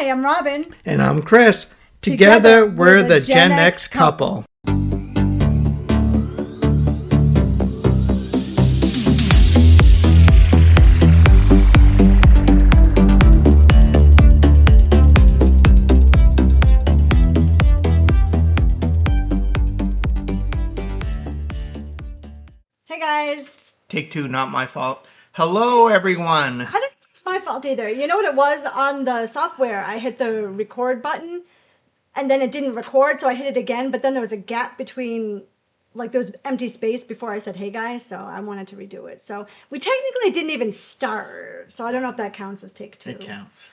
Hi, I'm Robin. And I'm Chris. Together we're the Gen X couple. Hey guys. Take two, not my fault. Hello, everyone. I don't know if it's my fault either. You know what it was on the software? I hit the record button and then it didn't record, so I hit it again, but then there was a gap between, like there was empty space before I said, hey guys, so I wanted to redo it. So we technically didn't even start, so I don't know if that counts as take two. It counts.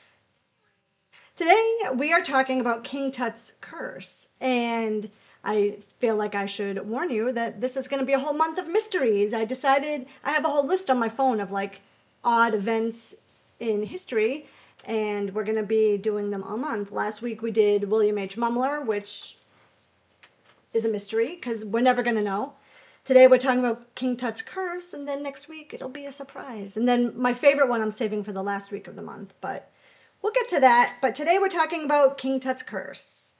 Today we are talking about King Tut's curse, and I feel like I should warn you that this is going to be a whole month of mysteries. I decided I have a whole list on my phone of like odd events in history, and we're going to be doing them all month. Last week we did William H. Mumler, which is a mystery because we're never going to know. Today we're talking about King Tut's curse, and then next week it'll be a surprise. And then my favorite one I'm saving for the last week of the month, but we'll get to that. But today we're talking about King Tut's curse.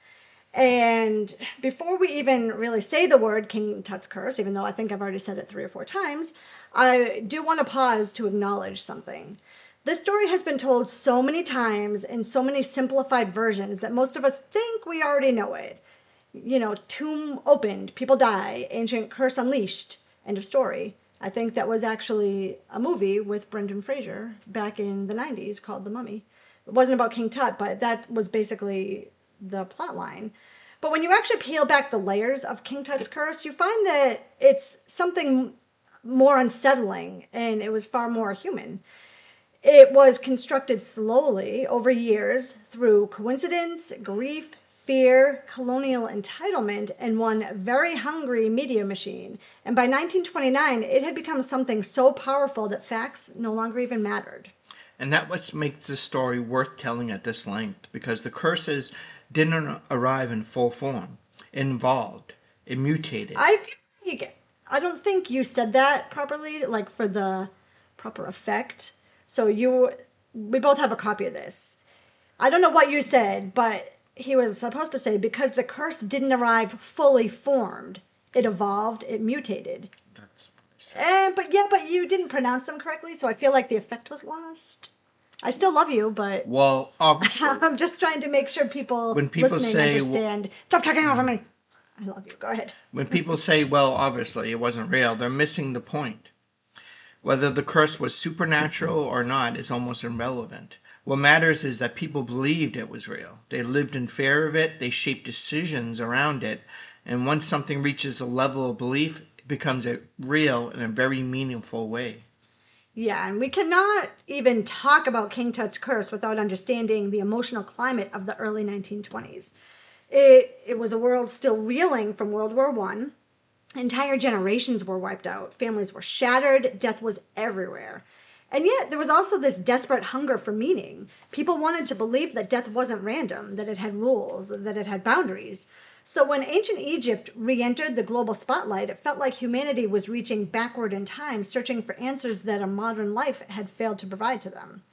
And before we even really say the word King Tut's curse, even though I think I've already said it 3 or 4 times, I do want to pause to acknowledge something. This story has been told so many times in so many simplified versions that most of us think we already know it. You know, tomb opened, people die, ancient curse unleashed, end of story. I think that was actually a movie with Brendan Fraser back in the 90s called The Mummy. It wasn't about King Tut, but that was basically the plot line. But when you actually peel back the layers of King Tut's curse, you find that it's something more unsettling, and it was far more human. It was constructed slowly over years through coincidence, grief, fear, colonial entitlement, and one very hungry media machine. And by 1929, it had become something so powerful that facts no longer even mattered. And that what makes the story worth telling at this length, because the curses didn't arrive in full form. It evolved. It mutated. I don't think you said that properly, like for the proper effect. So we both have a copy of this. I don't know what you said, but he was supposed to say, because the curse didn't arrive fully formed, it evolved, it mutated. That's what I said. But you didn't pronounce them correctly, so I feel like the effect was lost. I still love you, but Well, obviously, I'm just trying to make sure people listening understand. Stop talking over me. I love you. Go ahead. When people say, well, obviously it wasn't real, they're missing the point. Whether the curse was supernatural or not is almost irrelevant. What matters is that people believed it was real. They lived in fear of it, they shaped decisions around it, and once something reaches a level of belief, it becomes real in a very meaningful way. Yeah, and we cannot even talk about King Tut's curse without understanding the emotional climate of the early 1920s. It was a world still reeling from World War I. Entire generations were wiped out. Families were shattered. Death was everywhere. And yet there was also this desperate hunger for meaning. People wanted to believe that death wasn't random, that it had rules, that it had boundaries. So when ancient Egypt re-entered the global spotlight, it felt like humanity was reaching backward in time, searching for answers that a modern life had failed to provide to them.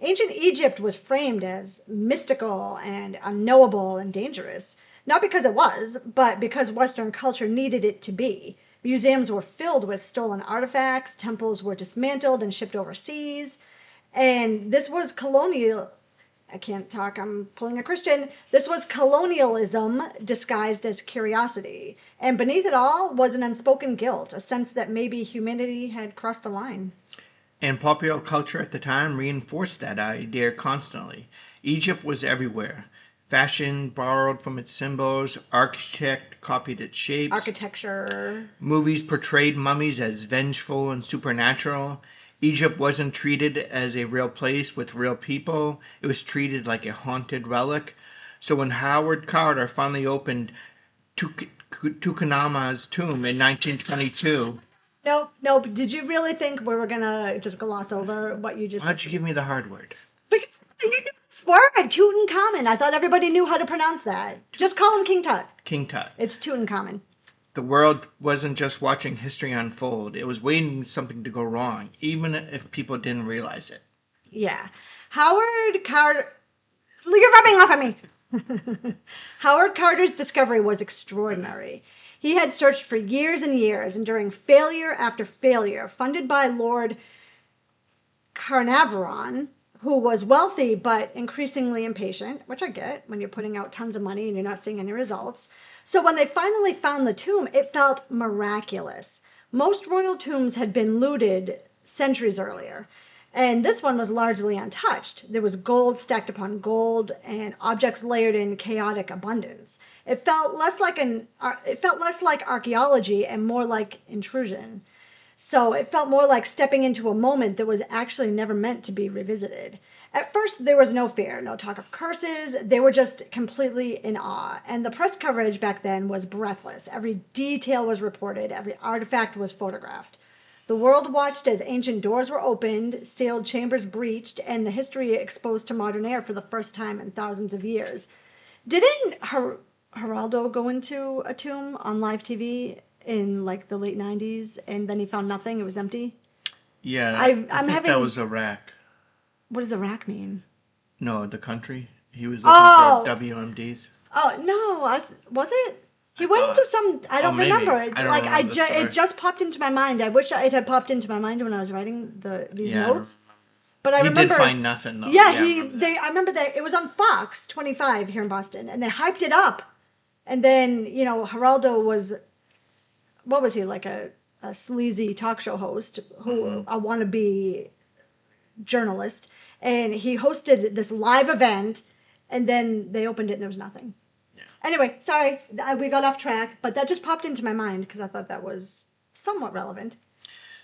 Ancient Egypt was framed as mystical and unknowable and dangerous, not because it was, but because Western culture needed it to be. Museums were filled with stolen artifacts, temples were dismantled and shipped overseas, and this was I can't talk, I'm pulling a Christian. This was colonialism disguised as curiosity. And beneath it all was an unspoken guilt, a sense that maybe humanity had crossed a line. And popular culture at the time reinforced that idea constantly. Egypt was everywhere. Fashion borrowed from its symbols, architect copied its shapes. Architecture. Movies portrayed mummies as vengeful and supernatural. Egypt wasn't treated as a real place with real people. It was treated like a haunted relic. So when Howard Carter finally opened Tutankhamun's tomb in 1922... Nope. Did you really think we were going to just gloss over what you just said? Why don't you give me the hard word? Because you knew this word, Tutankhamun. I thought everybody knew how to pronounce that. Just call him King Tut. King Tut. It's Tutankhamun. The world wasn't just watching history unfold. It was waiting for something to go wrong, even if people didn't realize it. Yeah. Howard Carter... You're rubbing off on me. Howard Carter's discovery was extraordinary. He had searched for years and years, enduring failure after failure, funded by Lord Carnarvon, who was wealthy but increasingly impatient, which I get when you're putting out tons of money and you're not seeing any results. So when they finally found the tomb, it felt miraculous. Most royal tombs had been looted centuries earlier, and this one was largely untouched. There was gold stacked upon gold and objects layered in chaotic abundance. It felt less like archaeology and more like intrusion. So it felt more like stepping into a moment that was actually never meant to be revisited. At first, there was no fear, no talk of curses. They were just completely in awe. And the press coverage back then was breathless. Every detail was reported, every artifact was photographed. The world watched as ancient doors were opened, sealed chambers breached, and the history exposed to modern air for the first time in thousands of years. Didn't Geraldo go into a tomb on live TV in like the late 90s and then he found nothing? It was empty? Yeah, I I'm think that having. was Iraq. What does Iraq mean? No, the country. He was looking for Oh, WMDs. oh no! Was it? He I went into thought. some. I Oh, don't remember. maybe. I don't Like remember the it story. just popped into my mind. I wish it had popped into my mind when I was writing these Yeah, I don't notes. remember. But I He did remember. find nothing though. Yeah, Yeah, I remember that. I remember that it was on Fox 25 here in Boston, and they hyped it up. And then Geraldo was, what was he, like a sleazy talk show host who Hmm. a wannabe journalist, and he hosted this live event, and then they opened it and there was nothing. Yeah. Anyway, sorry, we got off track, but that just popped into my mind because I thought that was somewhat relevant.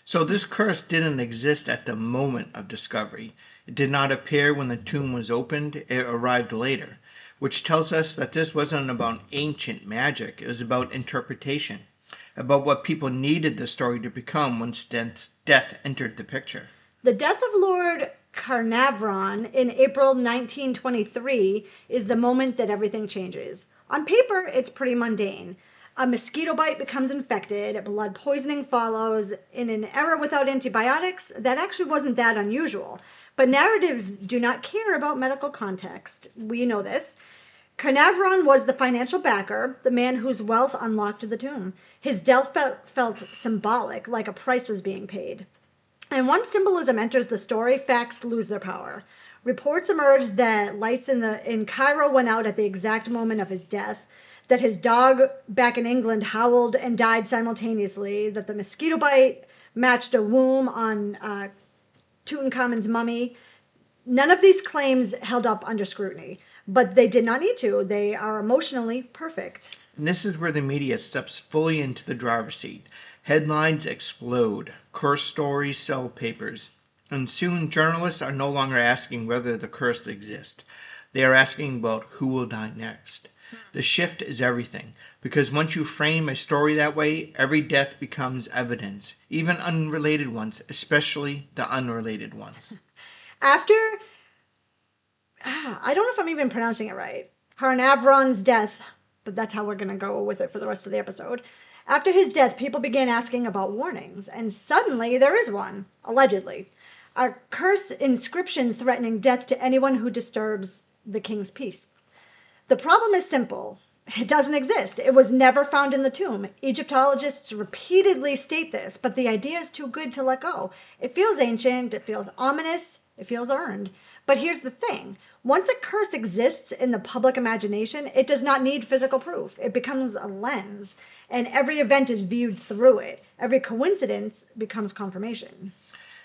So this curse didn't exist at the moment of discovery. It did not appear when the tomb was opened. It arrived later, which tells us that this wasn't about ancient magic. It was about interpretation, about what people needed the story to become once death entered the picture. The death of Lord Carnarvon in April 1923 is the moment that everything changes. On paper, it's pretty mundane. A mosquito bite becomes infected, blood poisoning follows. In an era without antibiotics, that actually wasn't that unusual. But narratives do not care about medical context. We know this. Carnarvon was the financial backer, the man whose wealth unlocked the tomb. His death felt symbolic, like a price was being paid. And once symbolism enters the story, facts lose their power. Reports emerged that lights in Cairo went out at the exact moment of his death, that his dog back in England howled and died simultaneously, that the mosquito bite matched a womb on Tutankhamun's mummy. None of these claims held up under scrutiny, but they did not need to. They are emotionally perfect. And this is where the media steps fully into the driver's seat. Headlines explode, curse stories sell papers, and soon journalists are no longer asking whether the curse exists. They are asking about who will die next. The shift is everything, because once you frame a story that way, every death becomes evidence, even unrelated ones, especially the unrelated ones. After, I don't know if I'm even pronouncing it right, Carnarvon's death, but that's how we're going to go with it for the rest of the episode. After his death, people began asking about warnings, and suddenly there is one, allegedly. A curse inscription threatening death to anyone who disturbs the king's peace. The problem is simple. It doesn't exist. It was never found in the tomb. Egyptologists repeatedly state this, but the idea is too good to let go. It feels ancient, it feels ominous, it feels earned. But here's the thing. Once a curse exists in the public imagination, it does not need physical proof. It becomes a lens, and every event is viewed through it. Every coincidence becomes confirmation.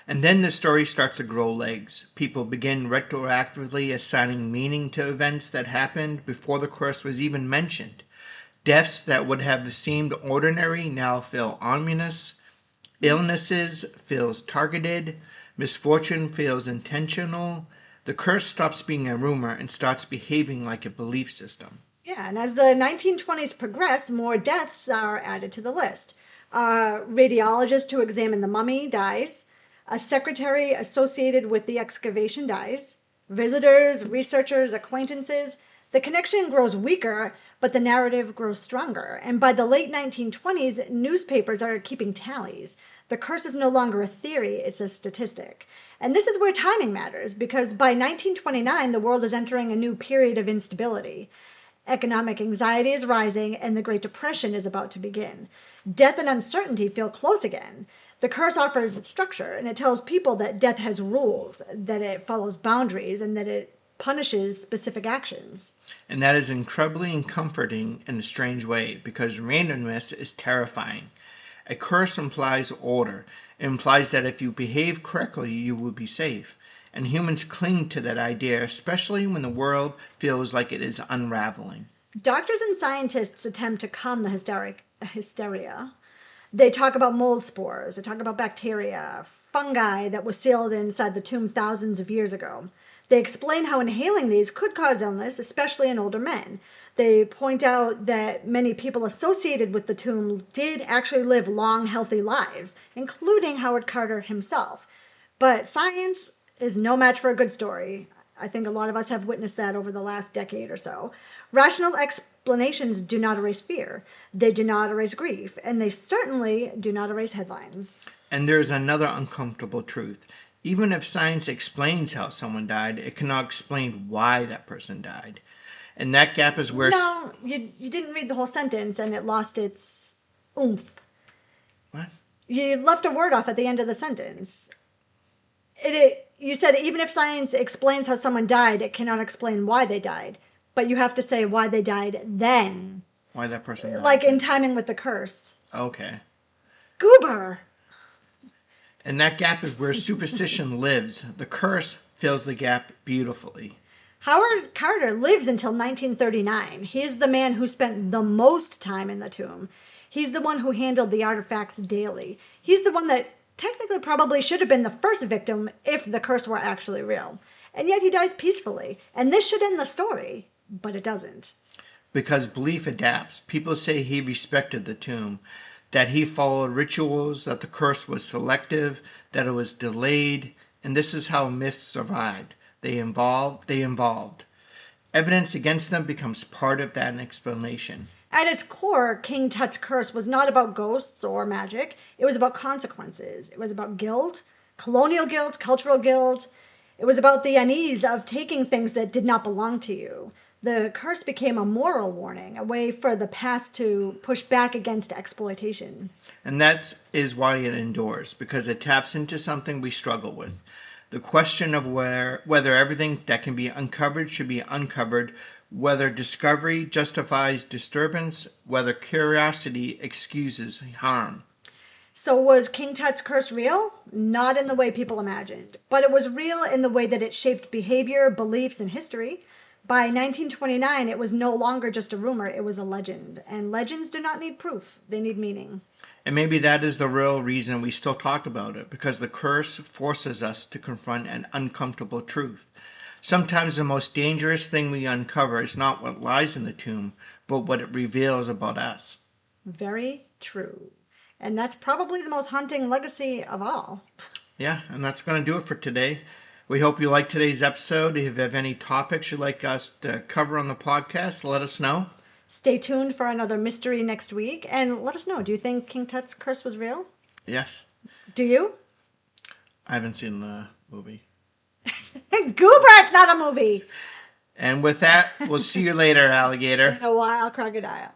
And then the story starts to grow legs. People begin retroactively assigning meaning to events that happened before the curse was even mentioned. Deaths that would have seemed ordinary now feel ominous. Illnesses feels targeted. Misfortune feels intentional. The curse stops being a rumor and starts behaving like a belief system. Yeah, and as the 1920s progress, more deaths are added to the list. A radiologist who examined the mummy dies. A secretary associated with the excavation dies. Visitors, researchers, acquaintances. The connection grows weaker, but the narrative grows stronger. And by the late 1920s, newspapers are keeping tallies. The curse is no longer a theory, it's a statistic. And this is where timing matters, because by 1929, the world is entering a new period of instability. Economic anxiety is rising, and the Great Depression is about to begin. Death and uncertainty feel close again. The curse offers structure, and it tells people that death has rules, that it follows boundaries, and that it punishes specific actions. And that is incredibly comforting in a strange way because randomness is terrifying. A curse implies order. It implies that if you behave correctly, you will be safe. And humans cling to that idea, especially when the world feels like it is unraveling. Doctors and scientists attempt to calm the hysteria. They talk about mold spores, they talk about bacteria, fungi that were sealed inside the tomb thousands of years ago. They explain how inhaling these could cause illness, especially in older men. They point out that many people associated with the tomb did actually live long, healthy lives, including Howard Carter himself. But science is no match for a good story. I think a lot of us have witnessed that over the last decade or so. Rational explanations do not erase fear, they do not erase grief, and they certainly do not erase headlines. And there's another uncomfortable truth. Even if science explains how someone died, it cannot explain why that person died. And that gap is where... No, you didn't read the whole sentence and it lost its oomph. What? You left a word off at the end of the sentence. You said even if science explains how someone died, it cannot explain why they died. But you have to say why they died then. Why that person died. Like in timing with the curse. Okay. Goober! And that gap is where superstition lives. The curse fills the gap beautifully. Howard Carter lives until 1939. He's the man who spent the most time in the tomb. He's the one who handled the artifacts daily. He's the one that technically probably should have been the first victim if the curse were actually real. And yet he dies peacefully. And this should end the story, but it doesn't. Because belief adapts. People say he respected the tomb, that he followed rituals, that the curse was selective, that it was delayed, and this is how myths survived. They evolved. Evidence against them becomes part of that explanation. At its core, King Tut's curse was not about ghosts or magic. It was about consequences. It was about guilt, colonial guilt, cultural guilt. It was about the unease of taking things that did not belong to you. The curse became a moral warning, a way for the past to push back against exploitation. And that is why it endures, because it taps into something we struggle with. The question of whether everything that can be uncovered should be uncovered, whether discovery justifies disturbance, whether curiosity excuses harm. So was King Tut's curse real? Not in the way people imagined, but it was real in the way that it shaped behavior, beliefs, and history. By 1929, it was no longer just a rumor, it was a legend. And legends do not need proof, they need meaning. And maybe that is the real reason we still talk about it, because the curse forces us to confront an uncomfortable truth. Sometimes the most dangerous thing we uncover is not what lies in the tomb, but what it reveals about us. Very true. And that's probably the most haunting legacy of all. Yeah, and that's going to do it for today. We hope you liked today's episode. If you have any topics you'd like us to cover on the podcast, let us know. Stay tuned for another mystery next week. And let us know, do you think King Tut's curse was real? Yes. Do you? I haven't seen the movie. Goober, it's not a movie. And with that, we'll see you later, alligator. In a while, crocodile.